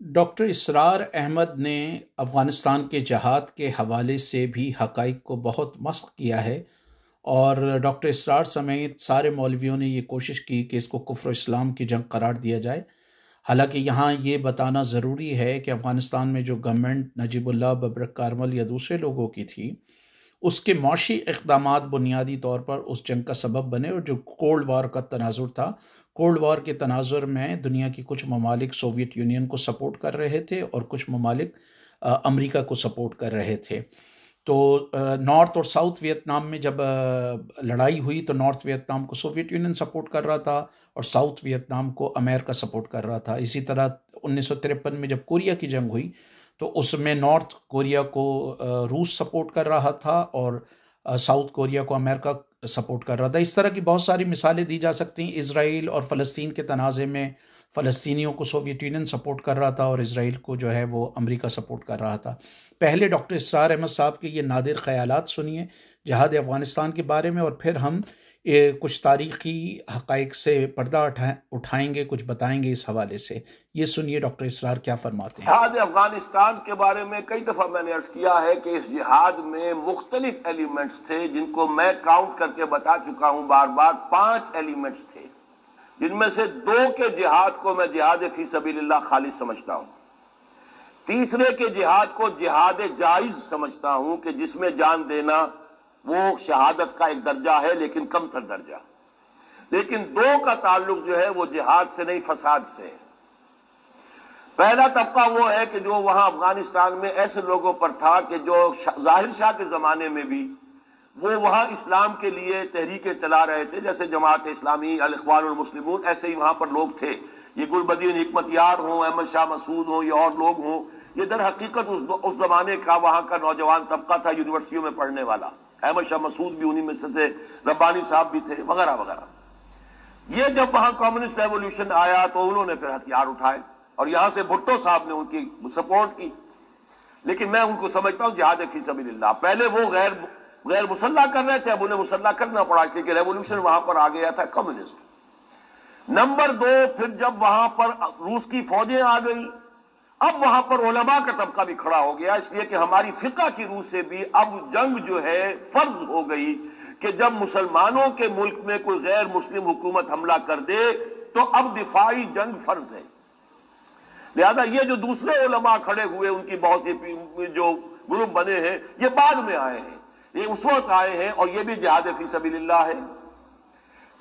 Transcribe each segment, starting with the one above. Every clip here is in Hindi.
डॉक्टर इसरार अहमद ने अफ़गानिस्तान के जहाद के हवाले से भी हक़ाइक़ को बहुत मस्ख़ किया है और डॉक्टर इसरार समेत सारे मौलवियों ने ये कोशिश की कि इसको कुफ्र इस्लाम की जंग करार दिया जाए। हालांकि यहाँ ये बताना ज़रूरी है कि अफ़गानिस्तान में जो गवर्नमेंट नजीबुल्लाह बबरक कारमल या दूसरे लोगों की थी, उसके मौशी इक़दामात बुनियादी तौर पर उस जंग का सबब बने और जो कोल्ड वार का तनाजुर था, कोल्ड वार के तनाजुर में दुनिया की कुछ ममालिक सोवियत यूनियन को सपोर्ट कर रहे थे और कुछ ममालिक अमेरिका को सपोर्ट कर रहे थे। तो नॉर्थ और साउथ वियतनाम में जब लड़ाई हुई तो नॉर्थ वियतनाम को सोवियत यूनियन सपोर्ट कर रहा था और साउथ वियतनाम को अमेरिका सपोर्ट कर रहा था। इसी तरह 1953 में जब कोरिया की जंग हुई तो उसमें नॉर्थ कोरिया को रूस सपोर्ट कर रहा था और साउथ कोरिया को अमेरिका सपोर्ट कर रहा था। इस तरह की बहुत सारी मिसालें दी जा सकती हैं। इसराइल और फ़लस्तीन के तनाज़े में फ़लस्तीनियों को सोवियत यूनियन सपोर्ट कर रहा था और इसराइल को जो है वो अमेरिका सपोर्ट कर रहा था। पहले डॉक्टर इसरार अहमद साहब के ये नादिर ख़यालात सुनिए जिहाद अफ़गानिस्तान के बारे में और फिर हम कुछ तारीख़ी हक़ाइक़ से पर्दा उठाएंगे, कुछ बताएंगे इस हवाले से। ये सुनिए डॉक्टर इसरार क्या फरमाते हैं। जिहाद अफगानिस्तान के बारे में कई दफ़ा मैंने अर्ज़ किया है कि इस जिहाद में मुख्तलिफ एलिमेंट्स थे जिनको मैं काउंट करके बता चुका हूं बार बार। 5 एलिमेंट्स थे जिनमें से 2 के जिहाद को मैं जिहाद फी सबीलिल्लाह खालिस समझता हूं, तीसरे के जिहाद को जिहाद जायज समझता हूं कि जिसमें जान देना वो शहादत का एक दर्जा है लेकिन कम तर दर्जा। लेकिन 2 का ताल्लुक जो है वो जिहाद से नहीं फसाद से है। पहला तबका वो है कि जो वहां अफगानिस्तान में ऐसे लोगों पर था कि जो जाहिर शाह के जमाने में भी वो वहां इस्लाम के लिए तहरीकें चला रहे थे, जैसे जमात इस्लामी, अल इख्वान उल मुस्लिमून, ऐसे ही वहां पर लोग थे। ये गुलबदीन हिकमतयार हों, अहमद शाह मसूद हों या और लोग हों, ये दर हकीकत उस जमाने का वहां का नौजवान तबका था यूनिवर्सिटियों में पढ़ने वाला। अहमद शाह मसूद भी उन्हीं में से थे, रब्बानी साहब भी थे, वगैरह वगैरह। ये जब वहां कम्युनिस्ट रेवोल्यूशन आया तो उन्होंने फिर हथियार उठाए और यहां से भुट्टो साहब ने उनकी सपोर्ट की। लेकिन मैं उनको समझता हूं जिहाद फी सबीलिल्लाह। पहले वो गैर मुसल्ला कर रहे थे, अब उन्हें मुसल्ला करना पड़ा क्योंकि रेवोल्यूशन वहां पर आ गया था कम्युनिस्ट। नंबर 2, फिर जब वहां पर रूस की फौजें आ गई, अब वहां पर उलमा का तबका भी खड़ा हो गया, इसलिए कि हमारी फिका की रूह से भी अब जंग जो है फर्ज हो गई कि जब मुसलमानों के मुल्क में कोई गैर मुस्लिम हुकूमत हमला कर दे तो अब दिफाई जंग फर्ज है। लिहाजा ये जो दूसरे उलमा खड़े हुए, उनकी बहुत ही जो ग्रुप बने हैं, ये बाद में आए हैं, ये उस वक्त आए हैं और ये भी जिहाद फी सबीलिल्लाह है।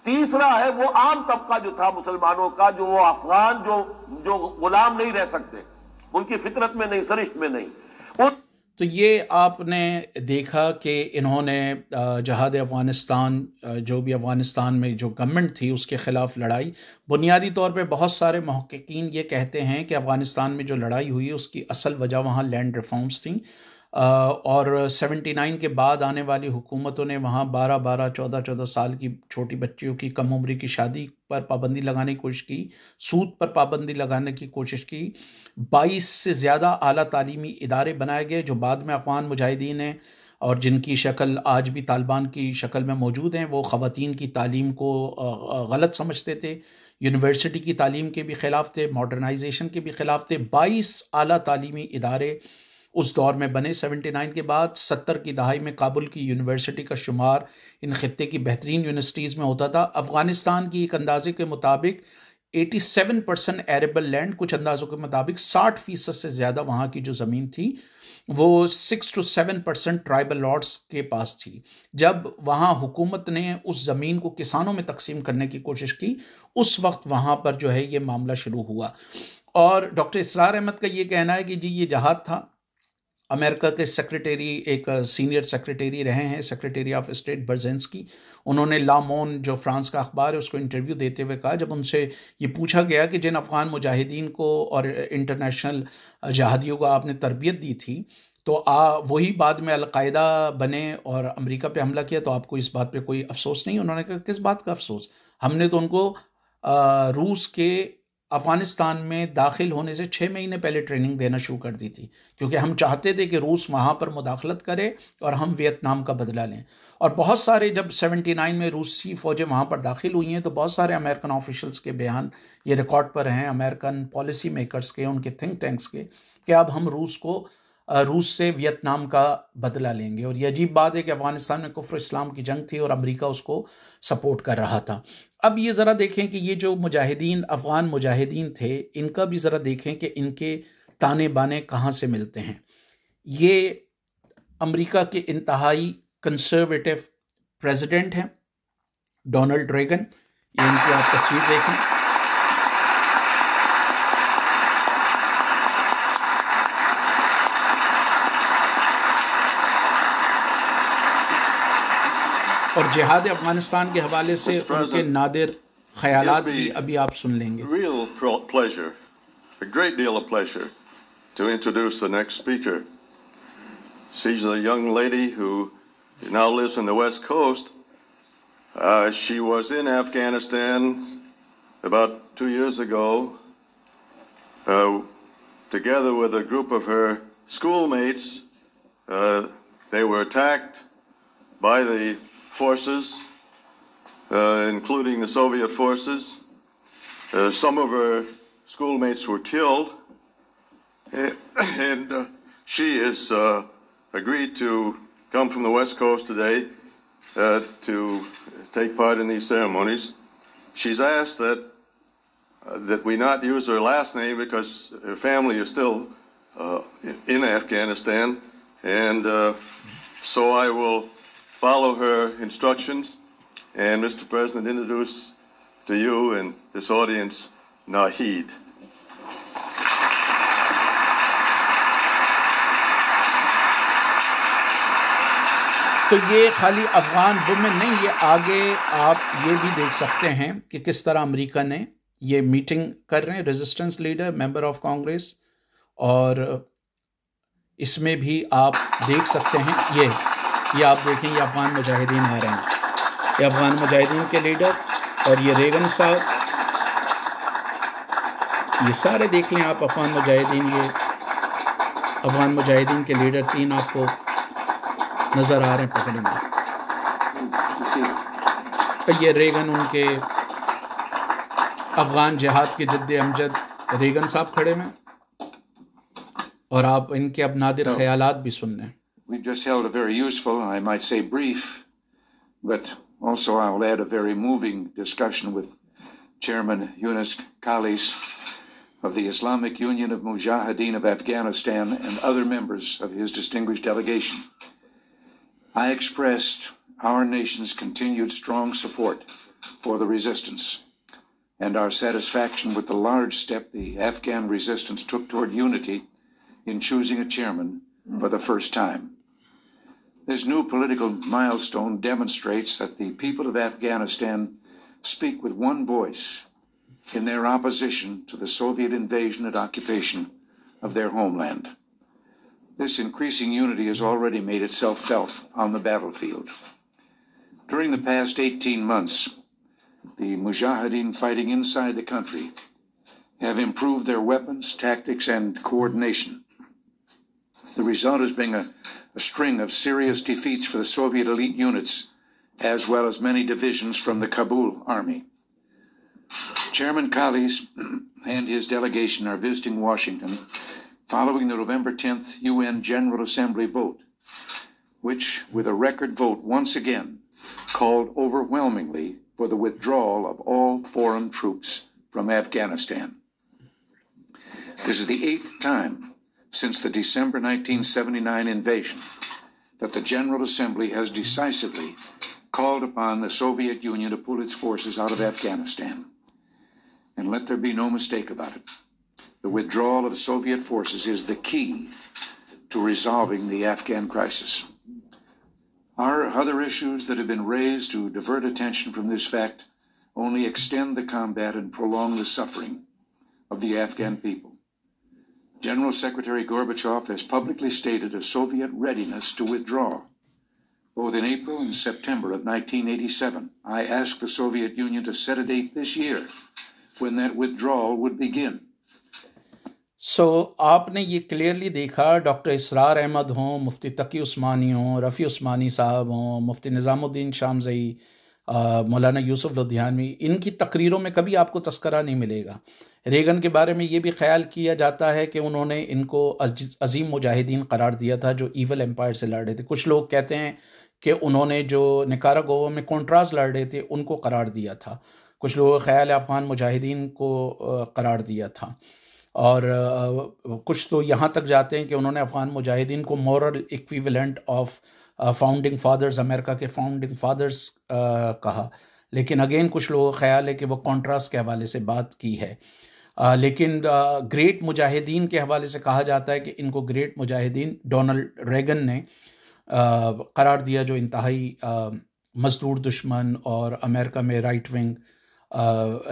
तीसरा है वो आम तबका जो था मुसलमानों का, जो वो अफगान जो गुलाम नहीं रह सकते, उनकी फितरत में नहीं, सरिश्त में नहीं। तो ये आपने देखा कि इन्होंने जहाद अफ़गानिस्तान, जो भी अफ़गानिस्तान में जो गवर्नमेंट थी उसके ख़िलाफ़ लड़ाई। बुनियादी तौर पे बहुत सारे मुहक्किकीन ये कहते हैं कि अफ़गानिस्तान में जो लड़ाई हुई उसकी असल वजह वहाँ लैंड रिफॉर्म्स थी और 79 के बाद आने वाली हुकूमतों ने वहाँ 12-12, 14-14 साल की छोटी बच्चियों की कम उम्री की शादी पर पाबंदी लगाने की कोशिश की, सूद पर पाबंदी लगाने की कोशिश की। 22 से ज़्यादा आला तालीमी इदारे बनाए गए जो बाद में अफ़गान मुजाहिदीन हैं और जिनकी शक्ल आज भी तालिबान की शक्ल में मौजूद हैं। वो ख़वातीन की तालीम को गलत समझते थे, यूनिवर्सिटी की तालीम के भी ख़िलाफ़ थे, मॉडर्नाइजेशन के भी ख़िलाफ़ थे। 22 आला तालीमी इदारे उस दौर में बने 79 के बाद। 70 की दहाई में काबुल की यूनिवर्सिटी का शुमार इन खित्ते की बेहतरीन यूनिवर्सिटीज़ में होता था। अफ़गानिस्तान की एक अंदाजे के मुताबिक 87% एरेबल लैंड, कुछ अंदाज़ों के मुताबिक 60% से ज़्यादा वहाँ की जो ज़मीन थी वो 6 to 7% ट्राइबल लॉर्ड्स के पास थी। जब वहाँ हुकूमत ने उस ज़मीन को किसानों में तकसीम करने की कोशिश की, उस वक्त वहाँ पर जो है ये मामला शुरू हुआ। और डॉक्टर इसरार अहमद का ये कहना है कि जी ये जहाद था। अमेरिका के सेक्रेटरी, एक सीनियर सेक्रेटरी रहे हैं, सेक्रेटरी ऑफ स्टेट बर्जेंस्की, उन्होंने ला मोन जो फ्रांस का अखबार है उसको इंटरव्यू देते हुए कहा, जब उनसे ये पूछा गया कि जिन अफ़गान मुजाहिदीन को और इंटरनेशनल जहादियों को आपने तरबियत दी थी तो वही बाद में अलकायदा बने और अमेरिका पे हमला किया, तो आपको इस बात पे कोई अफसोस नहीं? उन्होंने कहा किस बात का अफसोस, हमने तो उनको रूस के अफ़गानिस्तान में दाखिल होने से 6 महीने पहले ट्रेनिंग देना शुरू कर दी थी, क्योंकि हम चाहते थे कि रूस वहाँ पर मुदाखलत करे और हम वियतनाम का बदला लें। और बहुत सारे, जब 79 में रूसी फ़ौजें वहाँ पर दाखिल हुई हैं, तो बहुत सारे अमेरिकन ऑफिशल्स के बयान ये रिकॉर्ड पर हैं, अमेरिकन पॉलिसी मेकर्स के, उनके थिंक टैंक्स के, कि अब हम रूस से वियतनाम का बदला लेंगे। और ये अजीब बात है कि अफ़गानिस्तान में कुफ्र इस्लाम की जंग थी और अमेरिका उसको सपोर्ट कर रहा था। अब ये ज़रा देखें कि ये जो मुजाहिदीन, अफ़गान मुजाहिदीन थे, इनका भी ज़रा देखें कि इनके ताने बाने कहाँ से मिलते हैं। ये अमेरिका के इंतहाई कंसर्वेटिव प्रेसिडेंट हैं, डोनाल्ड रेगन। ये इनकी आप तस्वीर देखें। और जिहाद अफगानिस्तान के हवाले से उनके नादिर ख़यालात भी अभी आप सुन लेंगे। Real pleasure, a great deal of pleasure, to introduce the next speaker. She's a young lady who now lives in the West Coast. She was in Afghanistan about 2 years ago, together with a group of her schoolmates. They were attacked by the forces, including the Soviet forces. Some of her schoolmates were killed, and she has agreed to come from the West Coast today to take part in these ceremonies. She's asked that we not use her last name because her family is still in Afghanistan, and so I will follow her instructions, and Mr. President, introduce to you and this audience Nahid. तो ये खाली अफ़गान वुमेन नहीं, ये आगे आप ये भी देख सकते हैं कि किस तरह अमेरिका ने ये मीटिंग कर रहे हैं, resistance leader, member of Congress, और इसमें भी आप देख सकते हैं ये आप देखें, ये अफ़गान मुजाहिदीन आ रहे हैं, ये अफ़गान मुजाहिदीन के लीडर, और ये रेगन साहब, ये सारे देख लें आप अफ़गान मुजाहिदीन, ये अफ़गान मुजाहिदीन के लीडर 3 आपको नज़र आ रहे हैं पकड़ेंगे। ये रेगन, उनके अफ़गान जिहाद के जद्दे अमजद रेगन साहब खड़े हैं, और आप इनके अब नादिर ख्यालात भी सुन लें। We've just held a very useful, I might say brief, but also I'll add a very moving discussion with Chairman Yunus Khalis of the Islamic Union of Mujahideen of Afghanistan and other members of his distinguished delegation. I expressed our nation's continued strong support for the resistance and our satisfaction with the large step the Afghan resistance took toward unity in choosing a chairman for the first time. This new political milestone demonstrates that the people of Afghanistan speak with one voice in their opposition to the Soviet invasion and occupation of their homeland. This increasing unity has already made itself felt on the battlefield. During the past 18 months, the Mujahideen fighting inside the country have improved their weapons, tactics, and coordination. The result has been a string of serious defeats for the Soviet elite units, as well as many divisions from the Kabul army. Chairman Khalis and his delegation are visiting Washington following the November 10th UN General Assembly vote, which, with a record vote once again, called overwhelmingly for the withdrawal of all foreign troops from Afghanistan. This is the 8th time since the December 1979 invasion that the General Assembly has decisively called upon the Soviet Union to pull its forces out of Afghanistan. And let there be no mistake about it, the withdrawal of Soviet forces is the key to resolving the Afghan crisis. Our other issues that have been raised to divert attention from this fact only extend the combat and prolong the suffering of the Afghan people. General Secretary Gorbachev has publicly stated a Soviet readiness to withdraw. Both in April and September of 1987, I asked the Soviet Union to set a date this year when that withdrawal would begin. आपने ये क्लियरली देखा, डॉक्टर इसरार अहमद हों, मुफ्ती तकी उस्मानी हों, रफ़ी उस्मानी साहब हों, मुफ्ती निज़ामुद्दीन शामज़ई, मौलाना यूसुफ लुधियानवी, इनकी तकरीरों में कभी आपको तस्करा नहीं मिलेगा। रेगन के बारे में ये भी ख्याल किया जाता है कि उन्होंने इनको अजीम मुजाहिदीन करार दिया था जो ईवल एम्पायर से लड़ रहे थे। कुछ लोग कहते हैं कि उन्होंने जो निकारागुआ में कॉन्ट्रास लड़ रहे थे उनको करार दिया था। कुछ लोगों का ख्याल अफ़गान मुजाहिदीन को करार दिया था, और कुछ तो यहाँ तक जाते हैं कि उन्होंने अफ़गान मुजाहिदीन को moral equivalent of founding fathers, America के फाउंडिंग फादर्स कहा। लेकिन अगेन कुछ लोगों का ख्याल है कि वो कॉन्ट्रास्ट के हवाले से बात की है। लेकिन ग्रेट मुजाहिदीन के हवाले से कहा जाता है कि इनको ग्रेट मुजाहिदीन डोनाल्ड रेगन ने करार दिया, जो इंतहाई मजदूर दुश्मन और अमेरिका में राइट विंग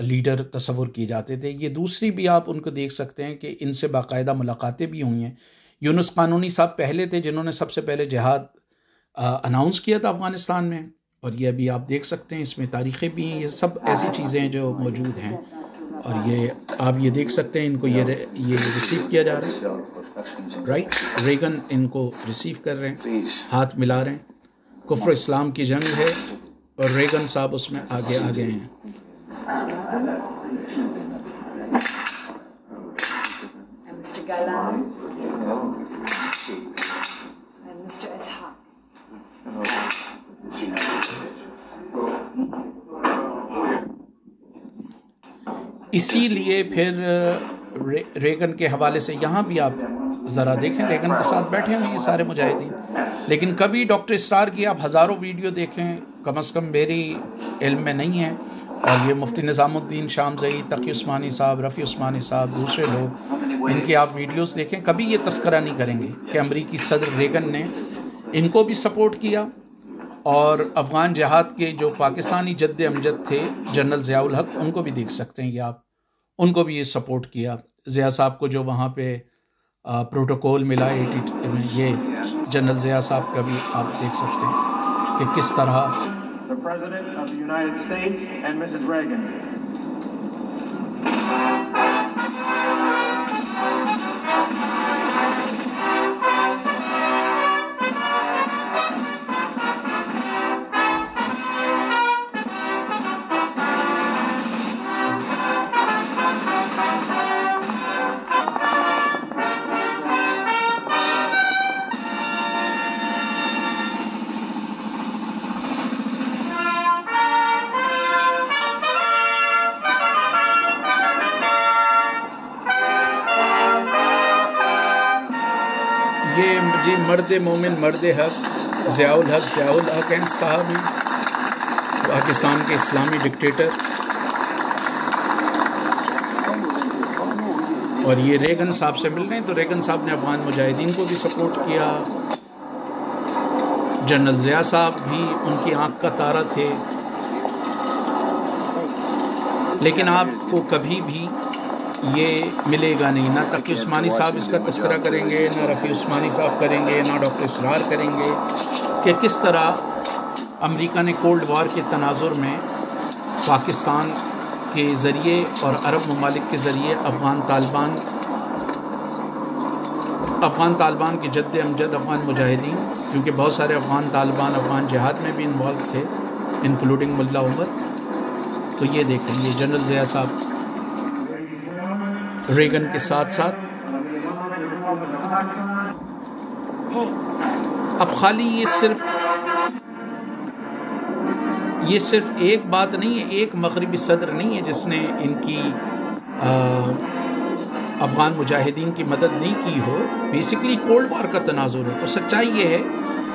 लीडर तस्वुर किए जाते थे। ये दूसरी भी आप उनको देख सकते हैं कि इनसे बाकायदा मुलाकातें भी हुई हैं। यूनुस कानूनी साहब पहले थे जिन्होंने सबसे पहले जिहाद अनाउंस किया था अफ़गानिस्तान में, और ये अभी आप देख सकते हैं, इसमें तारीख़ें भी हैं। ये सब ऐसी चीज़ें हैं जो मौजूद हैं, और ये आप ये देख सकते हैं, इनको ये रिसीव किया जा रहा है, राइट। रेगन इनको रिसीव कर रहे हैं, हाथ मिला रहे हैं। कुफ्र इस्लाम की जंग है और रेगन साहब उसमें आगे आ गए हैं। Mr. Galan and Mr. Israr. इसीलिए फिर रेगन के हवाले से यहाँ भी आप ज़रा देखें, रेगन के साथ बैठे हुए हैं सारे मुजाहिदीन। लेकिन कभी डॉक्टर इसरार की आप हज़ारों वीडियो देखें, कम अज़ कम मेरी इल्म में नहीं है, और ये मुफ्ती निज़ामुद्दीन शामज़ई, तकी उस्मानी साहब, रफ़ी उस्मानी साहब, दूसरे लोग, इनके आप वीडियोस देखें, कभी ये तस्करा नहीं करेंगे कि अमरीकी सदर रेगन ने इनको भी सपोर्ट किया, और अफ़गान जिहाद के जो पाकिस्तानी जद्द अमजद थे जनरल ज़ियाउल हक, उनको भी देख सकते हैं कि आप, उनको भी ये सपोर्ट किया। ज़िया साहब को जो वहाँ पे प्रोटोकॉल मिला 80 में, ये जनरल ज़िया साहब का भी आप देख सकते हैं कि किस तरह The President of the United States and Mrs. Reagan. मर्द मोमिन मर्द हक ज़ियाउल हक हैं साहब हैं, पाकिस्तान के इस्लामी डिक्टेटर। और ये रेगन साहब से मिल रहे हैं, तो रेगन साहब ने अफ़गान मुजाहिदीन को भी सपोर्ट किया। जनरल ज़िया साहब भी उनकी आँख का तारा थे। लेकिन आपको कभी भी ये मिलेगा नहीं, ना तकी उस्मानी साहब इसका तस्करा करेंगे, ना रफ़ी उस्मानी साहब करेंगे, ना डॉक्टर इसरार करेंगे कि किस तरह अमेरिका ने कोल्ड वार के तनाजुर में पाकिस्तान के ज़रिए और अरब ममालिक के ज़रिए अफ़गान तालिबान के जद्द अमजद अफ़गान मुजाहिदीन, क्योंकि बहुत सारे अफ़गान तालिबान अफ़गान जिहाद में भी इन्वॉल्व थे, इंक्लूडिंग मुल्ला उमर। तो ये देखें, ये जनरल ज़िया साहब रेगन के साथ साथ। अब खाली ये सिर्फ एक बात नहीं है, एक मगरबी सदर नहीं है जिसने इनकी अफ़गान मुजाहिदीन की मदद नहीं की हो। बेसिकली कोल्ड वार का तनाजुर है। तो सच्चाई ये है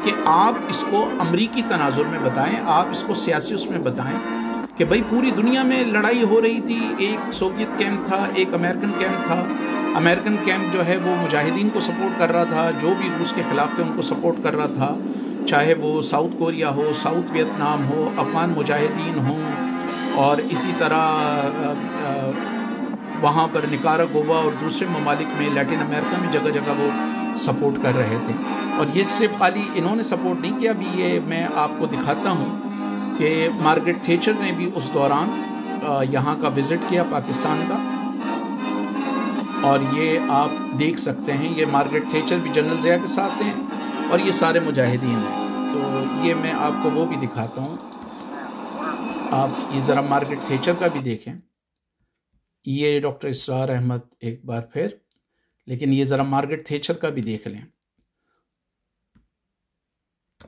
कि आप इसको अमरीकी तनाजुर में बताएं, आप इसको सियासी उसमें बताएं कि भाई पूरी दुनिया में लड़ाई हो रही थी, एक सोवियत कैंप था, एक अमेरिकन कैंप था। अमेरिकन कैंप जो है वो मुजाहिदीन को सपोर्ट कर रहा था, जो भी रूस के ख़िलाफ़ थे उनको सपोर्ट कर रहा था, चाहे वो साउथ कोरिया हो, साउथ वियतनाम हो, अफ़गान मुजाहिदीन हो, और इसी तरह वहाँ पर निकारागुआ और दूसरे ममालिक में लैटिन अमेरिका में जगह जगह वो सपोर्ट कर रहे थे। और ये सिर्फ खाली इन्होंने सपोर्ट नहीं किया, अभी ये मैं आपको दिखाता हूँ कि मार्गरेट थैचर ने भी उस दौरान यहाँ का विज़िट किया पाकिस्तान का, और ये आप देख सकते हैं, ये मार्गरेट थैचर भी जनरल ज़िया के साथ हैं और ये सारे मुजाहिदीन हैं। तो ये मैं आपको वो भी दिखाता हूँ, आप ये ज़रा मार्गरेट थैचर का भी देखें। ये डॉक्टर इसरार अहमद एक बार फिर, लेकिन ये ज़रा मार्गरेट थैचर का भी देख लें।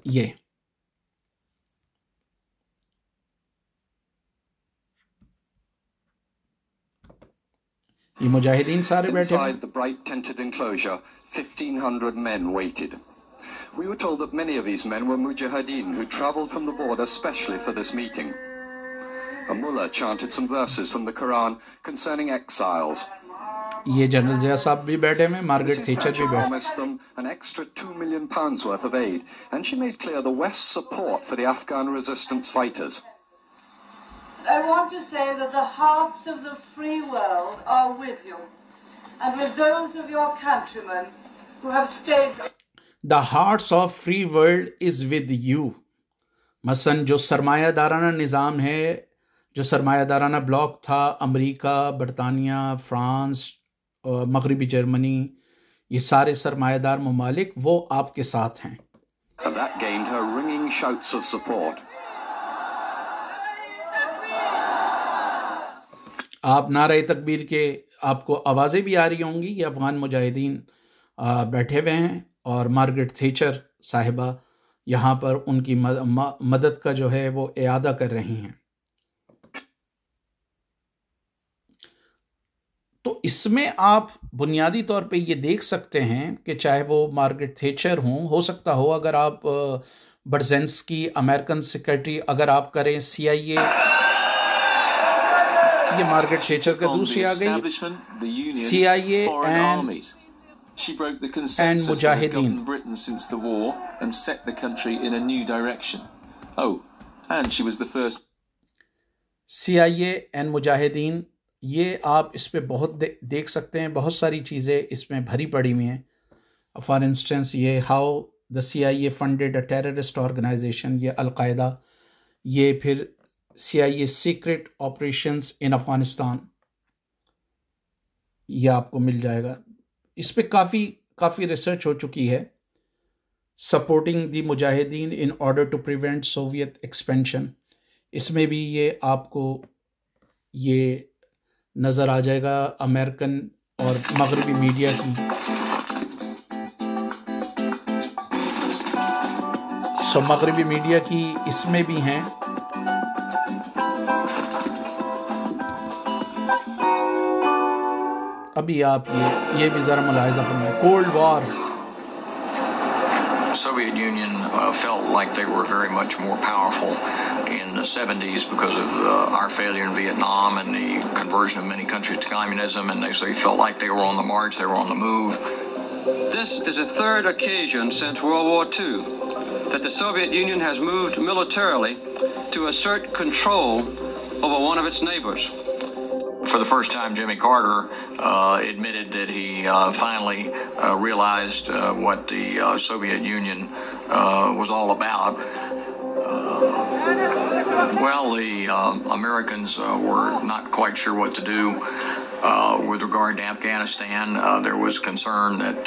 ये मुजाहिदीन सारे बैठे हैं। Inside the bright tented enclosure, 1,500 men waited. We were told that many of these men were mujahideen who travelled from the border specially for this meeting. A mullah chanted some verses from the Quran concerning exiles. ये जनरल ज़िया साहब भी बैठे हैं, मार्गरेट थैचर भी बैठे। Promised them an extra £2 million worth of aid, and she made clear the West's support for the Afghan resistance fighters. I want to say that the hearts of the free world are with you, and with those of your countrymen who have stayed. The hearts of free world is with you. मसलन जो सरमायादाराना निज़ाम है, जो सरमायादाराना ब्लॉक था, अमेरिका, बरतानिया, फ्रांस, मगरबी जर्मनी, ये सारे सरमायादार ममालिक वो आपके साथ हैं। And that gained her ringing shouts of support. आप नारे तकबीर के आपको आवाज़ें भी आ रही होंगी। ये अफ़गान मुजाहिदीन बैठे हुए हैं और मार्गरेट थैचर साहिबा यहाँ पर उनकी मदद का जो है वो इआदा कर रही हैं। तो इसमें आप बुनियादी तौर पे ये देख सकते हैं कि चाहे वो मार्गरेट थैचर हों, हो सकता हो अगर आप बर्जेंस्की अमेरिकन सेक्रेटरी अगर आप करें, CIA, ये मार्गरेट थैचर का दूसरी आ गई, CIA She broke the consensus that had governed Britain since the war and set the country in a new direction. Oh, and she was the first. CIA and Mujahideen, ये आप इस पे बहुत देख सकते हैं, बहुत सारी चीज़ें इसमें भरी पड़ी हुई हैं। फॉर इंस्टेंस ये how the CIA funded a terrorist organisation, ये अलकायदा, ये फिर CIA secret operations in Afghanistan, ये आपको मिल जाएगा। इस पे काफ़ी रिसर्च हो चुकी है। Supporting the mujahideen in order to prevent Soviet expansion, इसमें भी ये आपको ये नज़र आ जाएगा अमेरिकन और मगरबी मीडिया की। सो मगरबी मीडिया की इसमें भी हैं। अभी आप ये भी ज़रा मुलाहिज़ा फरमाएं। Cold war, Soviet Union felt like they were very much more powerful in the 70s because of our failure in Vietnam and the conversion of many countries to communism, and so they felt like they were on the march, they were on the move. This is the third occasion since World War II that the Soviet Union has moved militarily to assert control over one of its neighbors. For the first time, Jimmy Carter admitted that he finally realized what the Soviet Union was all about. Well, the Americans were not quite sure what to do with regard to Afghanistan. There was concern that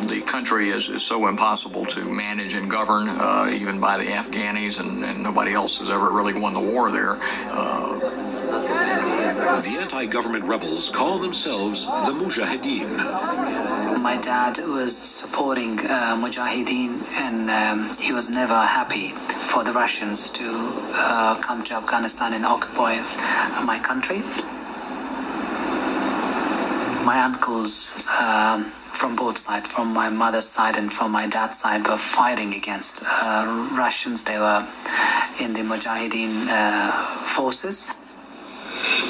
the country is so impossible to manage and govern, even by the Afghanis, and nobody else has ever really won the war there. The anti-government rebels call themselves the Mujahideen. My dad was supporting Mujahideen, and he was never happy for the Russians to come to Afghanistan and occupy my country. My uncles from both sides, from my mother's side and from my dad's side, were fighting against Russians. They were in the Mujahideen forces.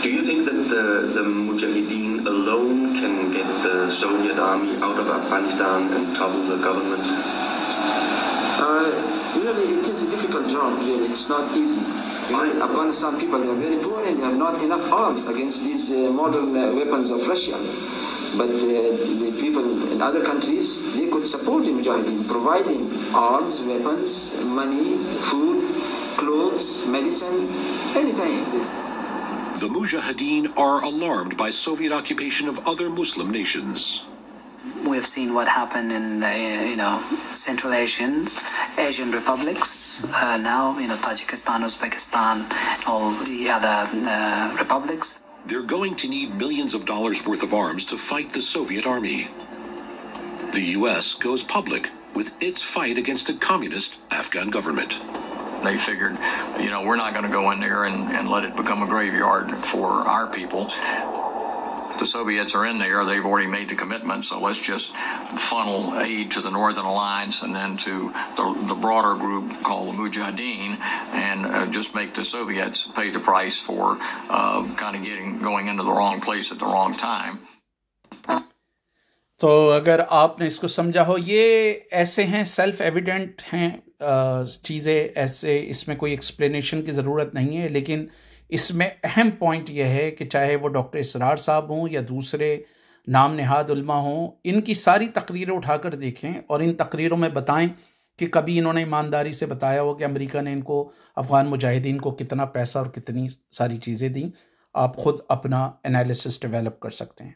Do you think that the Mujahideen alone can get the Soviet army out of Afghanistan and topple the government? Really, it is a difficult job. Really, it's not easy. Afghanistan people, they are very poor and they have not enough arms against these modern weapons of Russia. But the people in other countries, they could support the Mujahideen, providing arms, weapons, money, food, clothes, medicine, anything. The Mujahideen are alarmed by Soviet occupation of other Muslim nations. We've seen what happened in Central Asian republics. Now, Tajikistan, Uzbekistan, all the other republics. They're going to need millions of dollars worth of arms to fight the Soviet army. The U.S. goes public with its fight against a communist Afghan government. They figured, we're not going to go in there and let it become a graveyard for our people. The Soviets are in there. They've already made the commitment, so let's just funnel aid to the Northern Alliance and then to the broader group called the Mujahideen, and just make the Soviets pay the price for kind of going into the wrong place at the wrong time. तो अगर आपने इसको समझा हो, ये ऐसे हैं, सेल्फ एविडेंट हैं चीज़ें, ऐसे इसमें कोई एक्सप्लेनेशन की ज़रूरत नहीं है। लेकिन इसमें अहम पॉइंट यह है कि चाहे वो डॉक्टर इसरार साहब हों या दूसरे नाम नहाद उलमा हों, इनकी सारी तकरीरें उठाकर देखें और इन तकरीरों में बताएं कि कभी इन्होंने ईमानदारी से बताया हो कि अमेरिका ने इनको अफ़गान मुजाहिदीन को कितना पैसा और कितनी सारी चीज़ें दी। आप ख़ुद अपना एनालिसिस डेवलप कर सकते हैं।